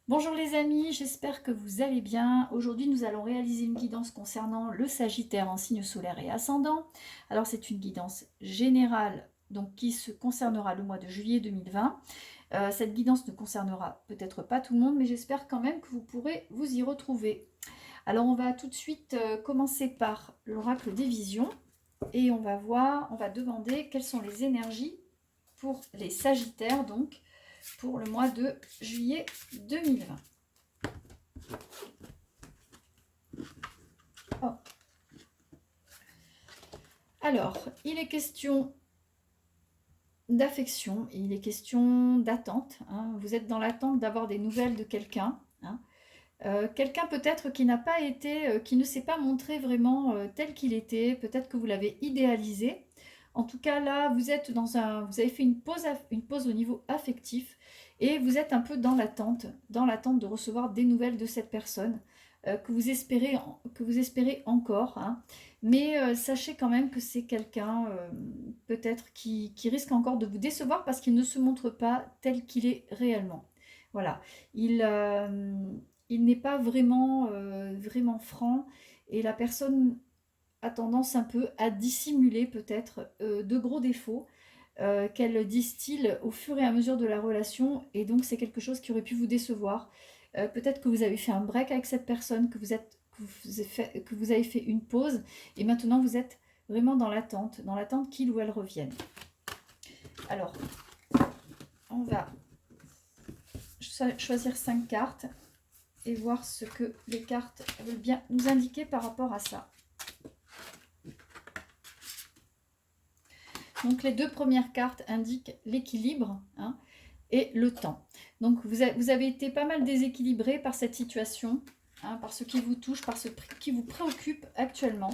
Bonjour les amis, j'espère que vous allez bien. Aujourd'hui, nous allons réaliser une guidance concernant le Sagittaire en signe solaire et ascendant. Alors, c'est une guidance générale donc qui se concernera le mois de juillet 2020. Cette guidance ne concernera peut-être pas tout le monde, mais j'espère quand même que vous pourrez vous y retrouver. Alors, on va tout de suite commencer par l'oracle des visions et on va voir, on va demander quelles sont les énergies pour les Sagittaires, donc pour le mois de juillet 2020. Oh. Alors, il est question d'affection, il est question d'attente. Vous êtes dans l'attente d'avoir des nouvelles de quelqu'un. Quelqu'un peut-être qui n'a pas été, qui ne s'est pas montré vraiment tel qu'il était. Peut-être que vous l'avez idéalisé. En tout cas, là, vous êtes vous avez fait une pause au niveau affectif et vous êtes un peu dans l'attente de recevoir des nouvelles de cette personne que vous espérez encore. Mais sachez quand même que c'est quelqu'un peut-être qui risque encore de vous décevoir parce qu'il ne se montre pas tel qu'il est réellement. Voilà, il, euh, il n'est pas vraiment, vraiment franc et la personne a tendance un peu à dissimuler peut-être de gros défauts qu'elle distille au fur et à mesure de la relation et donc c'est quelque chose qui aurait pu vous décevoir. Peut-être que vous avez fait un break avec cette personne, que vous avez fait une pause et maintenant vous êtes vraiment dans l'attente qu'il ou elle revienne. Alors, on va choisir 5 cartes et voir ce que les cartes veulent bien nous indiquer par rapport à ça. Donc les deux premières cartes indiquent l'équilibre et le temps. Donc vous avez été pas mal déséquilibré par cette situation, par ce qui vous touche, par ce qui vous préoccupe actuellement.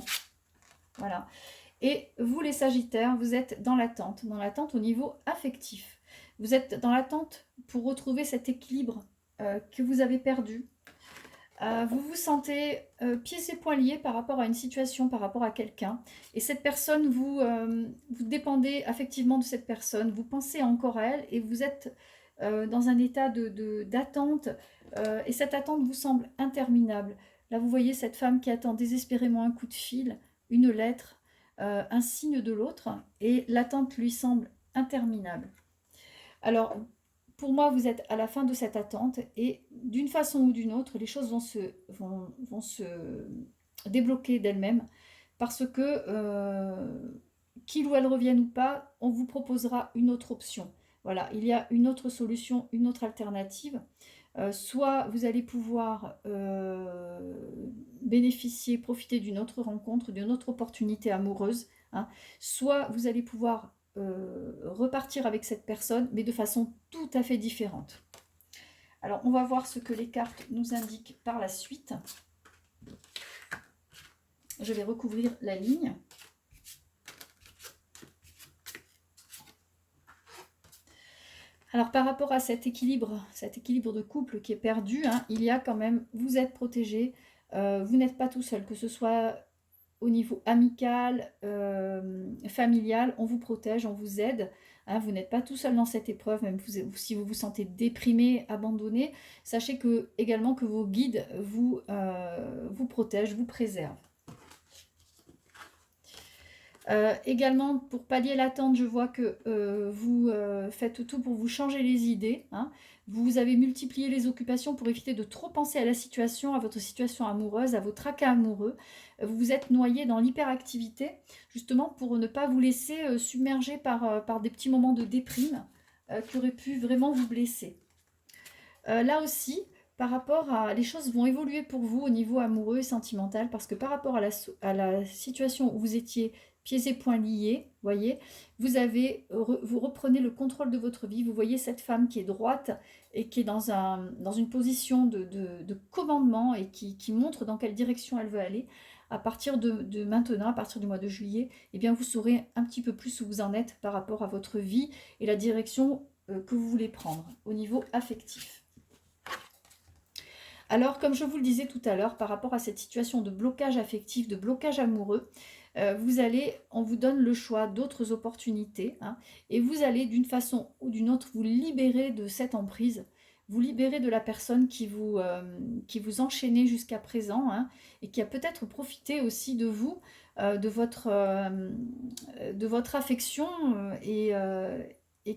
Voilà. Et vous les Sagittaires, vous êtes dans l'attente au niveau affectif. Vous êtes dans l'attente pour retrouver cet équilibre que vous avez perdu. Vous vous sentez pieds et poings liés par rapport à une situation, par rapport à quelqu'un. Et cette personne, vous dépendez affectivement de cette personne, vous pensez encore à elle et vous êtes dans un état d'attente. Et cette attente vous semble interminable. Là, vous voyez cette femme qui attend désespérément un coup de fil, une lettre, un signe de l'autre. Et l'attente lui semble interminable. Alors, pour moi, vous êtes à la fin de cette attente et d'une façon ou d'une autre, les choses vont se débloquer d'elles-mêmes parce que, qu'il ou elle revienne ou pas, on vous proposera une autre option. Voilà, il y a une autre solution, une autre alternative. Soit vous allez pouvoir bénéficier, profiter d'une autre rencontre, d'une autre opportunité amoureuse, soit vous allez pouvoir repartir avec cette personne, mais de façon tout à fait différente. Alors, on va voir ce que les cartes nous indiquent par la suite. Je vais recouvrir la ligne. Alors, par rapport à cet équilibre de couple qui est perdu, il y a quand même, vous êtes protégé, vous n'êtes pas tout seul, que ce soit au niveau amical, familial, on vous protège, on vous aide. Vous n'êtes pas tout seul dans cette épreuve, même si vous vous sentez déprimé, abandonné, sachez également que vos guides vous protègent, vous préservent. Également, pour pallier l'attente, je vois que vous faites tout pour vous changer les idées. Vous avez multiplié les occupations pour éviter de trop penser à la situation, à votre situation amoureuse, à vos tracas amoureux. Vous vous êtes noyé dans l'hyperactivité, justement pour ne pas vous laisser submerger par des petits moments de déprime qui auraient pu vraiment vous blesser. Là aussi, par rapport à... Les choses vont évoluer pour vous au niveau amoureux et sentimental, parce que par rapport à la situation où vous étiez pieds et poings liés, voyez, vous reprenez le contrôle de votre vie, vous voyez cette femme qui est droite et qui est dans une position de commandement et qui montre dans quelle direction elle veut aller. À partir de maintenant, à partir du mois de juillet, eh bien vous saurez un petit peu plus où vous en êtes par rapport à votre vie et la direction que vous voulez prendre au niveau affectif. Alors, comme je vous le disais tout à l'heure, par rapport à cette situation de blocage affectif, de blocage amoureux, on vous donne le choix d'autres opportunités, et vous allez d'une façon ou d'une autre vous libérer de cette emprise. vous libérer de la personne qui vous enchaînait jusqu'à présent, hein, et qui a peut-être profité aussi de vous, de votre affection, et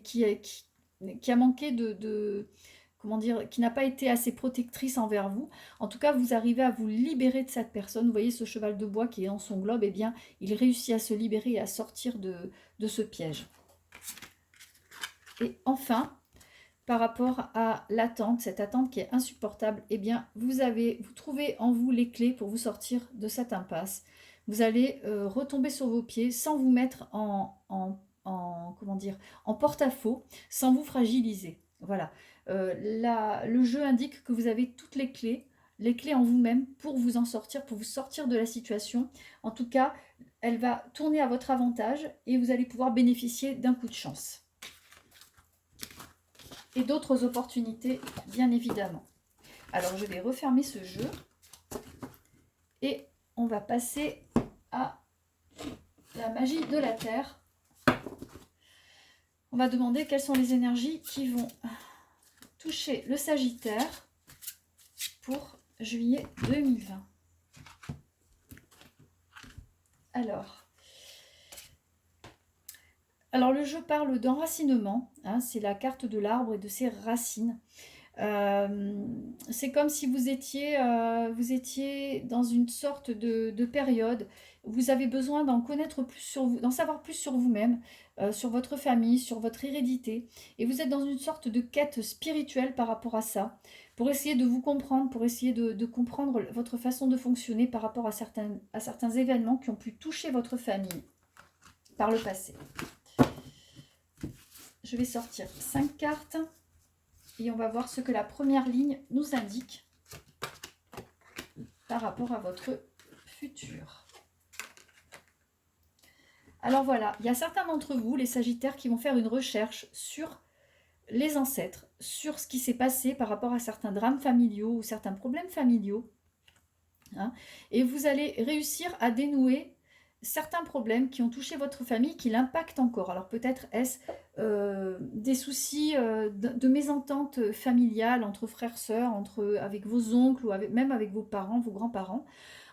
qui a manqué comment dire, qui n'a pas été assez protectrice envers vous. En tout cas, vous arrivez à vous libérer de cette personne. Vous voyez ce cheval de bois qui est dans son globe, eh bien, il réussit à se libérer et à sortir de ce piège. Et enfin, par rapport à l'attente, cette attente qui est insupportable, eh bien, vous trouvez en vous les clés pour vous sortir de cette impasse. Vous allez retomber sur vos pieds sans vous mettre comment dire, en porte-à-faux, sans vous fragiliser. Voilà. Le jeu indique que vous avez toutes les clés en vous-même pour vous en sortir, pour vous sortir de la situation. En tout cas, elle va tourner à votre avantage et vous allez pouvoir bénéficier d'un coup de chance. Et d'autres opportunités, bien évidemment. Alors, je vais refermer ce jeu et on va passer à la magie de la Terre. On va demander quelles sont les énergies qui vont toucher le Sagittaire pour juillet 2020. Alors le jeu parle d'enracinement, hein, c'est la carte de l'arbre et de ses racines. C'est comme si vous étiez dans une sorte de période où vous avez besoin d'en connaître plus sur vous, d'en savoir plus sur vous-même, sur votre famille, sur votre hérédité. Et vous êtes dans une sorte de quête spirituelle par rapport à ça, pour essayer de vous comprendre, pour essayer de comprendre votre façon de fonctionner par rapport à certains événements qui ont pu toucher votre famille par le passé. Je vais sortir 5 cartes. Et on va voir ce que la première ligne nous indique par rapport à votre futur. Alors voilà, il y a certains d'entre vous, les Sagittaires, qui vont faire une recherche sur les ancêtres, sur ce qui s'est passé par rapport à certains drames familiaux ou certains problèmes familiaux. Hein, et vous allez réussir à dénouer certains problèmes qui ont touché votre famille, qui l'impactent encore. Alors peut-être est-ce des soucis de mésentente familiale entre frères, sœurs, avec vos oncles ou même avec vos parents, vos grands-parents.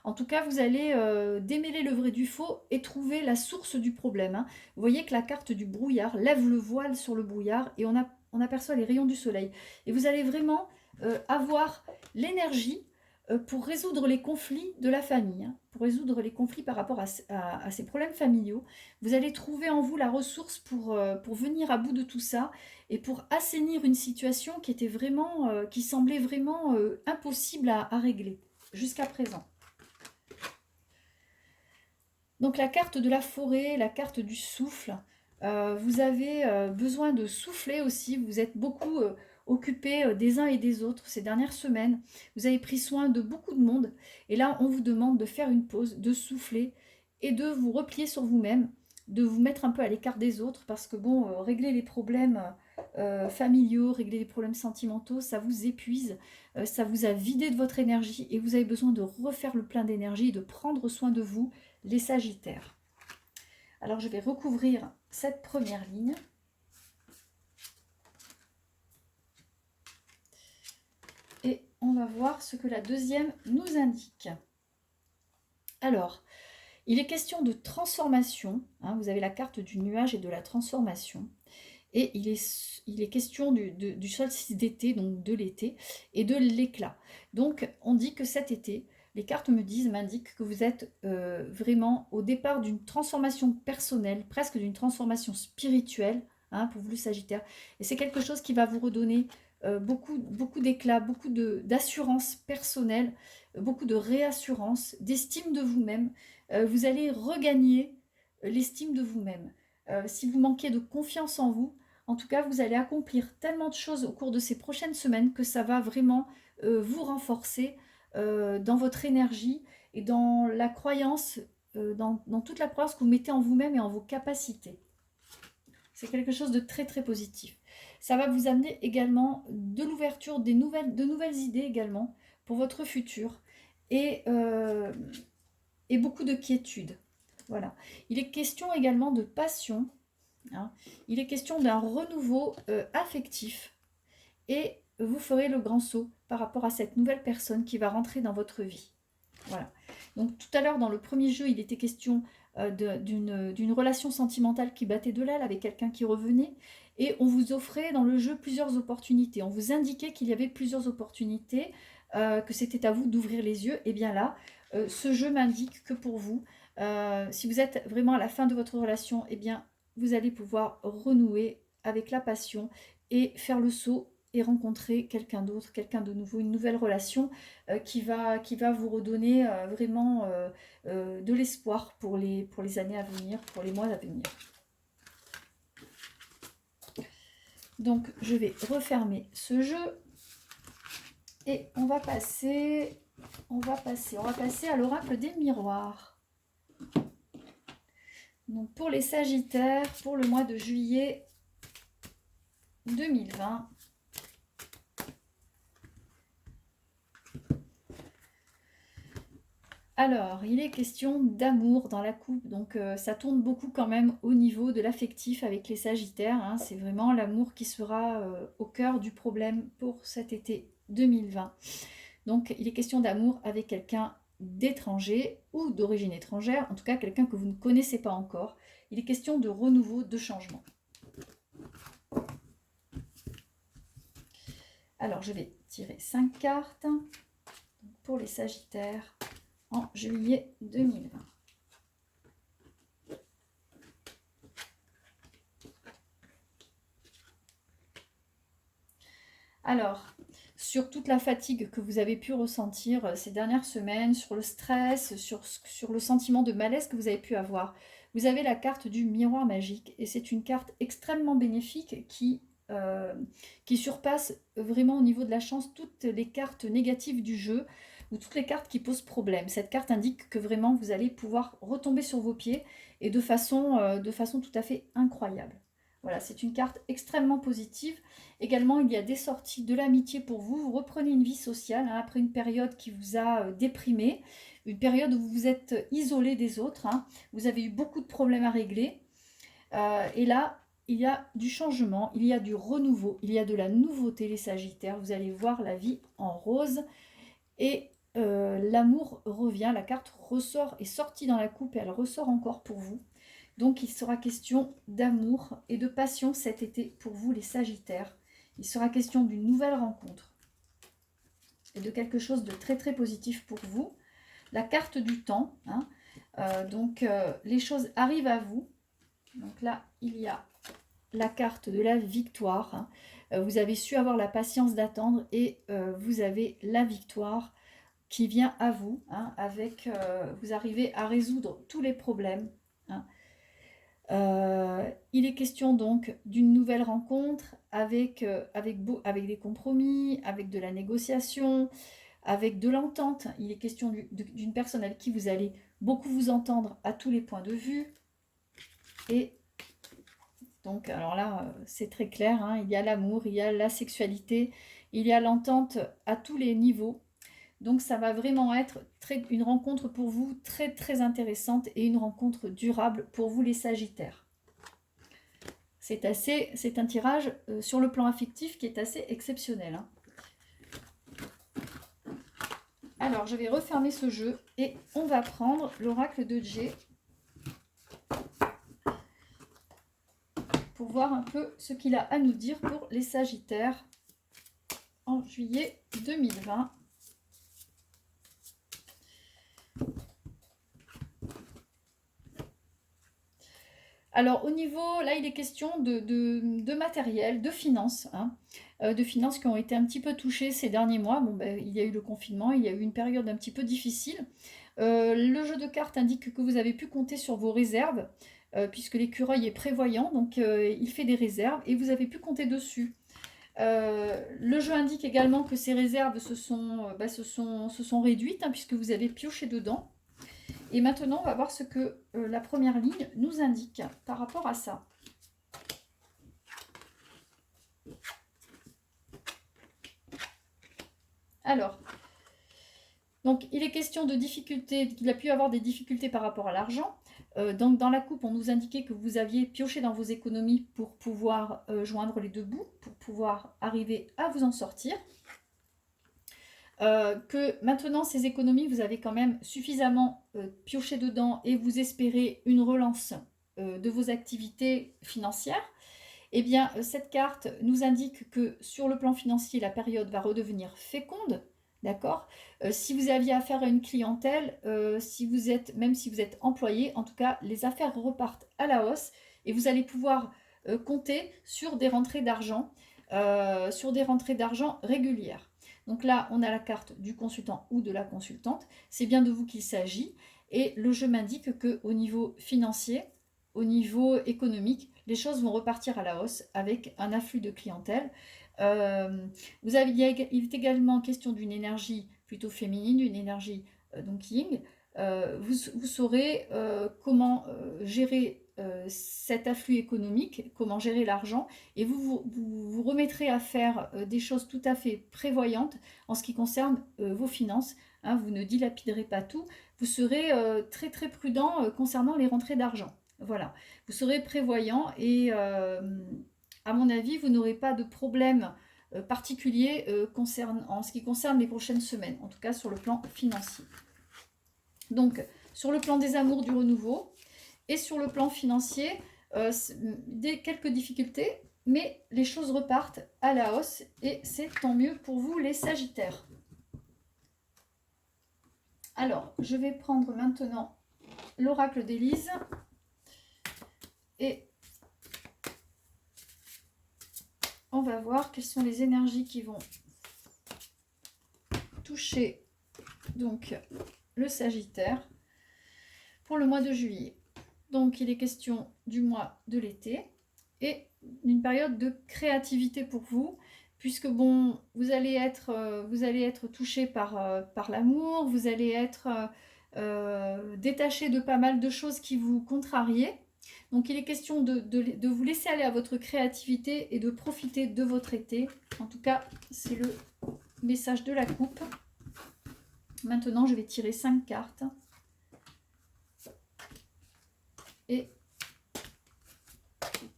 En tout cas, vous allez démêler le vrai du faux et trouver la source du problème. Hein. Vous voyez que la carte du brouillard lève le voile sur le brouillard et on aperçoit les rayons du soleil. Et vous allez vraiment avoir l'énergie pour résoudre les conflits de la famille, hein, pour résoudre les conflits par rapport à ces problèmes familiaux. Vous allez trouver en vous la ressource pour venir à bout de tout ça et pour assainir une situation qui semblait vraiment impossible à régler jusqu'à présent. Donc la carte de la forêt, la carte du souffle, vous avez besoin de souffler aussi, vous êtes beaucoup occupés des uns et des autres ces dernières semaines, vous avez pris soin de beaucoup de monde, et là on vous demande de faire une pause, de souffler et de vous replier sur vous-même, de vous mettre un peu à l'écart des autres, parce que bon, régler les problèmes familiaux, régler les problèmes sentimentaux, ça vous épuise, ça vous a vidé de votre énergie, et vous avez besoin de refaire le plein d'énergie et de prendre soin de vous, les Sagittaires. Alors je vais recouvrir cette première ligne. Et on va voir ce que la deuxième nous indique. Alors, il est question de transformation. Hein, vous avez la carte du nuage et de la transformation. Et il est question du solstice d'été, donc de l'été, et de l'éclat. Donc on dit que cet été, les cartes m'indiquent que vous êtes vraiment au départ d'une transformation personnelle, presque d'une transformation spirituelle, hein, pour vous le Sagittaire. Et c'est quelque chose qui va vous redonner beaucoup d'éclat, beaucoup d'assurance personnelle, beaucoup de réassurance, d'estime de vous-même. Vous allez regagner l'estime de vous-même. Si vous manquez de confiance en vous, en tout cas, vous allez accomplir tellement de choses au cours de ces prochaines semaines que ça va vraiment vous renforcer dans votre énergie et dans la croyance, dans toute la croyance que vous mettez en vous-même et en vos capacités. C'est quelque chose de très très positif. Ça va vous amener également de l'ouverture, de nouvelles idées également pour votre futur et beaucoup de quiétude. Voilà. Il est question également de passion. Hein. Il est question d'un renouveau affectif et vous ferez le grand saut par rapport à cette nouvelle personne qui va rentrer dans votre vie. Voilà. Donc tout à l'heure, dans le premier jeu, il était question d'une relation sentimentale qui battait de l'aile avec quelqu'un qui revenait. Et on vous offrait dans le jeu plusieurs opportunités. On vous indiquait qu'il y avait plusieurs opportunités, que c'était à vous d'ouvrir les yeux. Et bien là, ce jeu m'indique que pour vous, si vous êtes vraiment à la fin de votre relation, eh bien, vous allez pouvoir renouer avec la passion et faire le saut et rencontrer quelqu'un d'autre, quelqu'un de nouveau, une nouvelle relation qui va vous redonner vraiment de l'espoir pour les années à venir, pour les mois à venir. Donc, je vais refermer ce jeu et on va passer à l'oracle des miroirs. Donc, pour les Sagittaires, pour le mois de juillet 2020. Alors, il est question d'amour dans la coupe, donc ça tourne beaucoup quand même au niveau de l'affectif avec les Sagittaires, hein. C'est vraiment l'amour qui sera au cœur du problème pour cet été 2020. Donc, il est question d'amour avec quelqu'un d'étranger ou d'origine étrangère, en tout cas quelqu'un que vous ne connaissez pas encore. Il est question de renouveau, de changement. Alors, je vais tirer 5 cartes pour les Sagittaires en juillet 2020. Alors, sur toute la fatigue que vous avez pu ressentir ces dernières semaines, sur le stress, sur le sentiment de malaise que vous avez pu avoir, vous avez la carte du miroir magique et c'est une carte extrêmement bénéfique qui surpasse vraiment au niveau de la chance toutes les cartes négatives du jeu ou toutes les cartes qui posent problème. Cette carte indique que vraiment vous allez pouvoir retomber sur vos pieds et de façon tout à fait incroyable. Voilà, c'est une carte extrêmement positive. Également, il y a des sorties de l'amitié pour vous. Vous reprenez une vie sociale hein, après une période qui vous a déprimé, une période où vous vous êtes isolé des autres. Hein. Vous avez eu beaucoup de problèmes à régler. Et là, il y a du changement, il y a du renouveau, il y a de la nouveauté, les Sagittaires. Vous allez voir la vie en rose. Et l'amour revient, la carte ressort, est sortie dans la coupe et elle ressort encore pour vous. Donc il sera question d'amour et de passion cet été pour vous les Sagittaires. Il sera question d'une nouvelle rencontre et de quelque chose de très très positif pour vous. La carte du temps, hein, les choses arrivent à vous. Donc là, il y a la carte de la victoire. Hein. Vous avez su avoir la patience d'attendre et vous avez la victoire qui vient à vous. Hein, vous arrivez à résoudre tous les problèmes. Hein. Il est question donc d'une nouvelle rencontre avec des compromis, avec de la négociation, avec de l'entente. Il est question d'une personne avec qui vous allez beaucoup vous entendre à tous les points de vue. Et donc, alors là, c'est très clair, hein, il y a l'amour, il y a la sexualité, il y a l'entente à tous les niveaux. Donc, ça va vraiment être une rencontre pour vous très, très intéressante et une rencontre durable pour vous les Sagittaires. C'est un tirage sur le plan affectif qui est assez exceptionnel. Hein. Alors, je vais refermer ce jeu et on va prendre l'oracle de Jay pour voir un peu ce qu'il a à nous dire pour les Sagittaires en juillet 2020. Alors au niveau, là il est question de matériel, de finances, hein, de finances qui ont été un petit peu touchées ces derniers mois. Bon, ben, il y a eu le confinement, il y a eu une période un petit peu difficile. Le jeu de cartes indique que vous avez pu compter sur vos réserves, puisque l'écureuil est prévoyant, donc il fait des réserves et vous avez pu compter dessus. Le jeu indique également que ces réserves se sont réduites, hein, puisque vous avez pioché dedans. Et maintenant, on va voir ce que la première ligne nous indique par rapport à ça. Alors, donc il est question de difficultés, qu'il a pu avoir des difficultés par rapport à l'argent. Donc dans la coupe, on nous indiquait que vous aviez pioché dans vos économies pour pouvoir joindre les deux bouts, pour pouvoir arriver à vous en sortir. Que maintenant, ces économies, vous avez quand même suffisamment pioché dedans et vous espérez une relance de vos activités financières. Eh bien, cette carte nous indique que sur le plan financier, la période va redevenir féconde. D'accord. Si vous aviez affaire à une clientèle, même si vous êtes employé, en tout cas, les affaires repartent à la hausse et vous allez pouvoir compter sur des rentrées d'argent, régulières. Donc là, on a la carte du consultant ou de la consultante. C'est bien de vous qu'il s'agit. Et le jeu m'indique qu'au niveau financier, au niveau économique, les choses vont repartir à la hausse avec un afflux de clientèle. Il est également question d'une énergie plutôt féminine, une énergie donc yin. Vous saurez comment gérer cet afflux économique, comment gérer l'argent, et vous remettrez à faire des choses tout à fait prévoyantes en ce qui concerne vos finances. Hein, vous ne dilapiderez pas tout, vous serez très très prudent concernant les rentrées d'argent. Voilà, vous serez prévoyant et à mon avis, vous n'aurez pas de problème particulier en ce qui concerne les prochaines semaines, en tout cas sur le plan financier. Donc, sur le plan des amours du renouveau et sur le plan financier, quelques difficultés, mais les choses repartent à la hausse et c'est tant mieux pour vous les Sagittaires. Alors, je vais prendre maintenant l'oracle d'Élise et on va voir quelles sont les énergies qui vont toucher donc le Sagittaire pour le mois de juillet. Donc il est question du mois de l'été et d'une période de créativité pour vous, puisque bon, vous allez être touché par l'amour, vous allez être détaché de pas mal de choses qui vous contrariaient. Donc il est question de vous laisser aller à votre créativité et de profiter de votre été. En tout cas, c'est le message de la coupe. Maintenant, je vais tirer 5 cartes. Et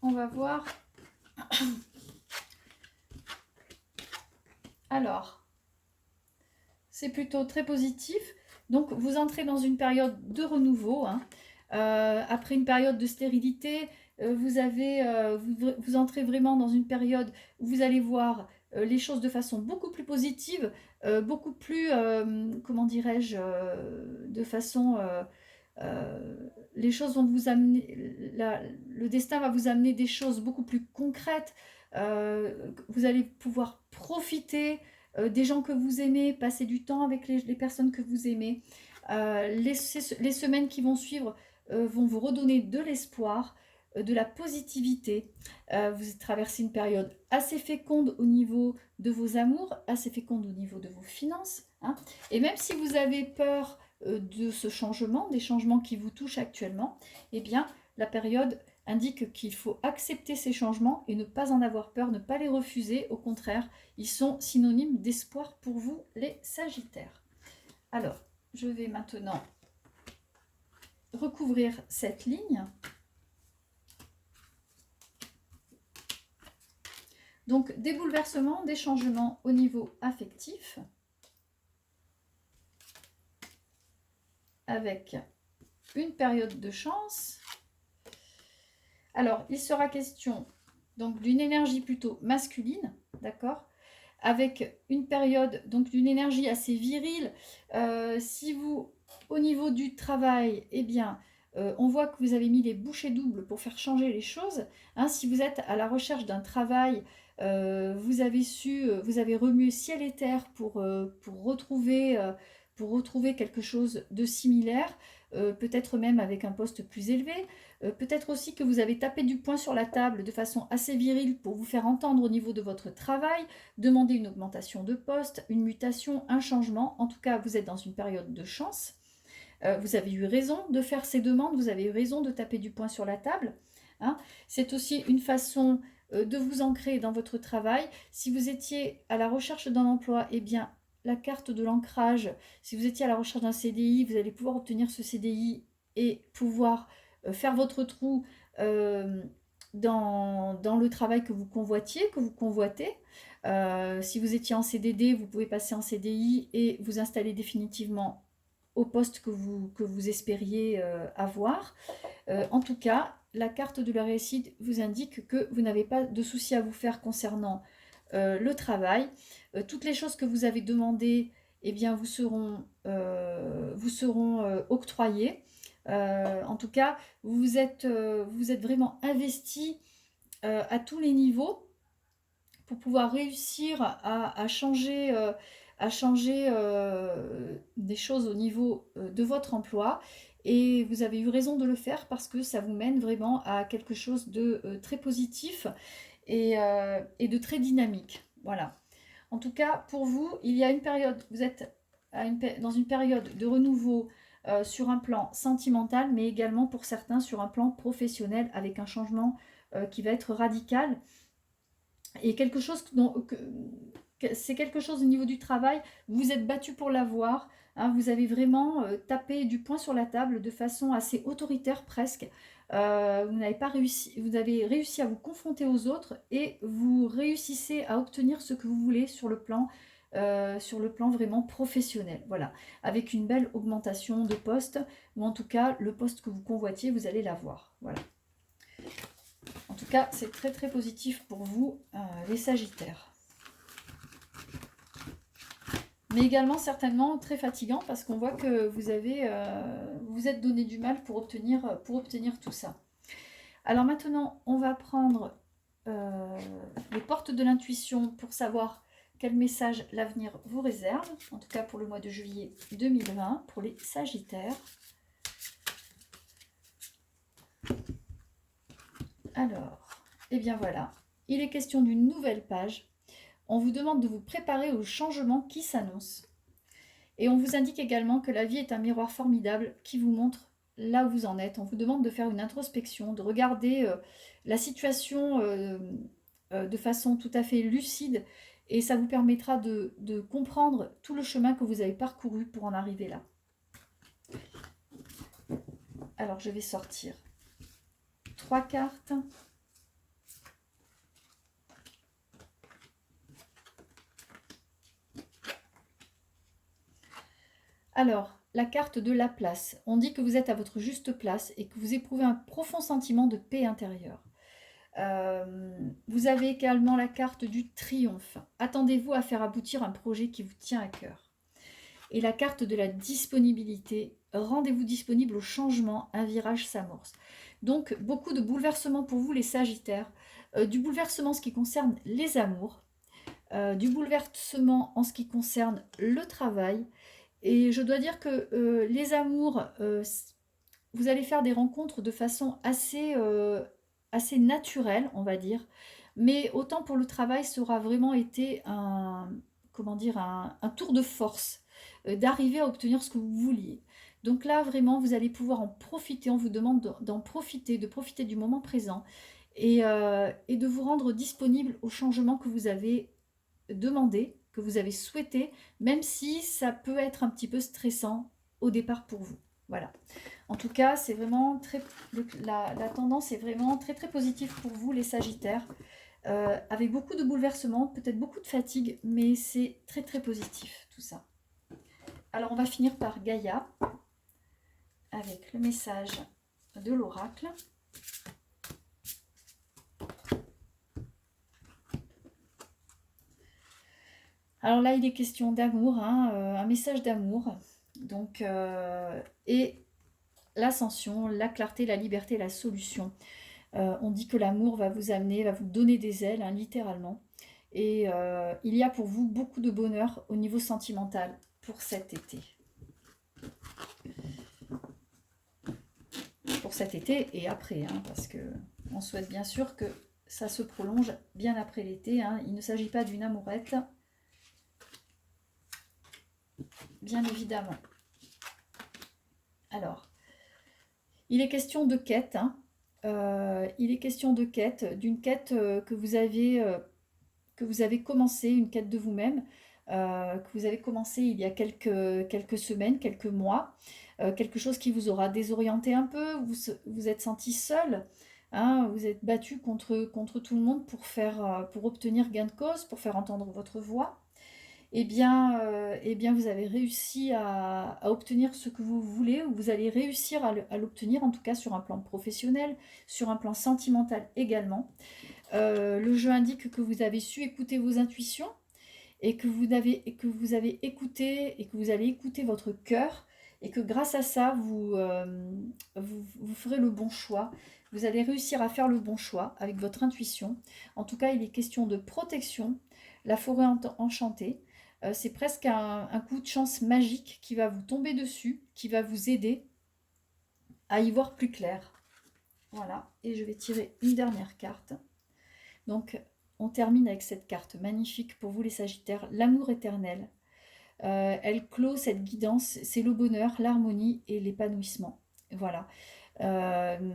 on va voir. Alors, c'est plutôt très positif. Donc, vous entrez dans une période de renouveau. Hein. Après une période de stérilité, vous entrez vraiment dans une période où vous allez voir les choses de façon beaucoup plus positive, beaucoup plus, comment dirais-je, de façon... les choses vont vous amener, le destin va vous amener des choses beaucoup plus concrètes. Vous allez pouvoir profiter des gens que vous aimez, passer du temps avec les personnes que vous aimez. Les semaines qui vont suivre vont vous redonner de l'espoir, de la positivité. Vous traversez une période assez féconde au niveau de vos amours, assez féconde au niveau de vos finances. Hein. Et même si vous avez peur de ce changement, des changements qui vous touchent actuellement, eh bien, la période indique qu'il faut accepter ces changements et ne pas en avoir peur, ne pas les refuser. Au contraire, ils sont synonymes d'espoir pour vous, les Sagittaires. Alors, je vais maintenant recouvrir cette ligne. Donc, des bouleversements, des changements au niveau affectif, avec une période de chance. Alors, il sera question donc d'une énergie plutôt masculine, d'accord, avec une période donc d'une énergie assez virile. Si vous, au niveau du travail, eh bien, on voit que vous avez mis les bouchées doubles pour faire changer les choses. Hein, si vous êtes à la recherche d'un travail, vous avez remué ciel et terre pour retrouver quelque chose de similaire, peut-être même avec un poste plus élevé. Peut-être aussi que vous avez tapé du poing sur la table de façon assez virile pour vous faire entendre au niveau de votre travail, demander une augmentation de poste, une mutation, un changement. En tout cas, vous êtes dans une période de chance. Vous avez eu raison de faire ces demandes, vous avez eu raison de taper du poing sur la table. Hein. C'est aussi une façon de vous ancrer dans votre travail. Si vous étiez à la recherche d'un emploi, eh bien, la carte de l'ancrage, si vous étiez à la recherche d'un CDI, vous allez pouvoir obtenir ce CDI et pouvoir faire votre trou dans le travail que vous convoitiez, que vous convoitez. Si vous étiez en CDD, vous pouvez passer en CDI et vous installer définitivement au poste que vous espériez avoir. En tout cas, la carte de la réussite vous indique que vous n'avez pas de soucis à vous faire concernant le travail. Toutes les choses que vous avez demandées, eh bien, vous seront octroyées. En tout cas, vous êtes vraiment investi à tous les niveaux pour pouvoir réussir à changer, des choses au niveau de votre emploi. Et vous avez eu raison de le faire parce que ça vous mène vraiment à quelque chose de très positif et de très dynamique. Voilà. En tout cas, pour vous, il y a une période, vous êtes dans une période de renouveau sur un plan sentimental, mais également pour certains sur un plan professionnel avec un changement qui va être radical. Et quelque chose c'est quelque chose au niveau du travail, vous vous êtes battu pour l'avoir, hein, vous avez vraiment tapé du poing sur la table de façon assez autoritaire presque. Vous n'avez pas réussi, vous avez réussi à vous confronter aux autres et vous réussissez à obtenir ce que vous voulez sur le plan vraiment professionnel. Voilà, avec une belle augmentation de poste, ou en tout cas le poste que vous convoitiez, vous allez l'avoir. Voilà. En tout cas, c'est très très positif pour vous, les Sagittaires. Mais également certainement très fatigant parce qu'on voit que vous êtes donné du mal pour obtenir tout ça. Alors maintenant, on va prendre les portes de l'intuition pour savoir quel message l'avenir vous réserve, en tout cas pour le mois de juillet 2020, pour les Sagittaires. Alors, et bien voilà, il est question d'une nouvelle page. On vous demande de vous préparer aux changements qui s'annoncent. Et on vous indique également que la vie est un miroir formidable qui vous montre là où vous en êtes. On vous demande de faire une introspection, de regarder la situation de façon tout à fait lucide. Et ça vous permettra de comprendre tout le chemin que vous avez parcouru pour en arriver là. Alors, je vais sortir 3 cartes. Alors, la carte de la place. On dit que vous êtes à votre juste place et que vous éprouvez un profond sentiment de paix intérieure. Vous avez également la carte du triomphe. Attendez-vous à faire aboutir un projet qui vous tient à cœur. Et la carte de la disponibilité. Rendez-vous disponible au changement, un virage s'amorce. Donc, beaucoup de bouleversements pour vous, les Sagittaires. Du bouleversement en ce qui concerne les amours. Du bouleversement en ce qui concerne le travail. Et je dois dire que les amours, vous allez faire des rencontres de façon assez naturelle, on va dire. Mais autant pour le travail, ça aura vraiment été un tour de force d'arriver à obtenir ce que vous vouliez. Donc là, vraiment, vous allez pouvoir en profiter. On vous demande d'en profiter, de profiter du moment présent et de vous rendre disponible au changement que vous avez demandé, que vous avez souhaité, même si ça peut être un petit peu stressant au départ pour vous. Voilà. En tout cas, c'est vraiment la tendance est vraiment très très positive pour vous, les Sagittaires, avec beaucoup de bouleversements, peut-être beaucoup de fatigue, mais c'est très très positif tout ça. Alors on va finir par Gaïa, avec le message de l'oracle. Alors là, il est question d'amour, hein, un message d'amour. Donc, et l'ascension, la clarté, la liberté, la solution. On dit que l'amour va vous amener, va vous donner des ailes, hein, littéralement. Et il y a pour vous beaucoup de bonheur au niveau sentimental pour cet été. Pour cet été et après, hein, parce que on souhaite bien sûr que ça se prolonge bien après l'été. Hein. Il ne s'agit pas d'une amourette, bien évidemment. Alors, il est question de quête. Hein. Il est question de quête, d'une quête que vous avez commencé, une quête de vous-même. que vous avez commencé il y a quelques semaines, quelques mois, quelque chose qui vous aura désorienté un peu, vous êtes senti seul, hein, vous êtes battu contre tout le monde pour obtenir gain de cause, pour faire entendre votre voix. Eh bien, vous avez réussi à obtenir ce que vous voulez, ou vous allez réussir à l'obtenir, en tout cas sur un plan professionnel, sur un plan sentimental également. Le jeu indique que vous avez su écouter vos intuitions, et que vous avez écouté, et que vous allez écouter votre cœur, et que grâce à ça, vous ferez le bon choix. Vous allez réussir à faire le bon choix avec votre intuition. En tout cas, il est question de protection. La forêt enchantée, c'est presque un coup de chance magique qui va vous tomber dessus, qui va vous aider à y voir plus clair. Voilà, et je vais tirer une dernière carte. Donc, on termine avec cette carte magnifique pour vous les Sagittaires, l'amour éternel. Elle clôt cette guidance, c'est le bonheur, l'harmonie et l'épanouissement. Voilà.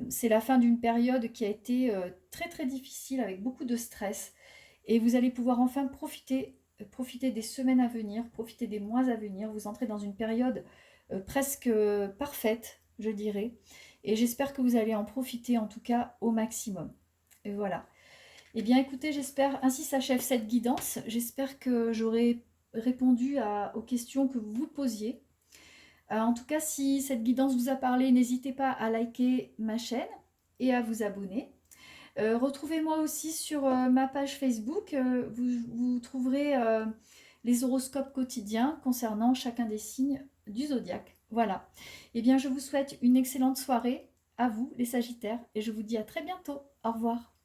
C'est la fin d'une période qui a été très très difficile, avec beaucoup de stress. Et vous allez pouvoir enfin profiter des semaines à venir, profiter des mois à venir. Vous entrez dans une période presque parfaite, je dirais. Et j'espère que vous allez en profiter, en tout cas au maximum. Et voilà. Eh bien, écoutez, j'espère, ainsi s'achève cette guidance. J'espère que j'aurai répondu aux questions que vous vous posiez. En tout cas, si cette guidance vous a parlé, n'hésitez pas à liker ma chaîne et à vous abonner. Retrouvez-moi aussi sur ma page Facebook. Vous trouverez les horoscopes quotidiens concernant chacun des signes du zodiaque. Voilà. Eh bien, je vous souhaite une excellente soirée à vous, les Sagittaires, et je vous dis à très bientôt. Au revoir.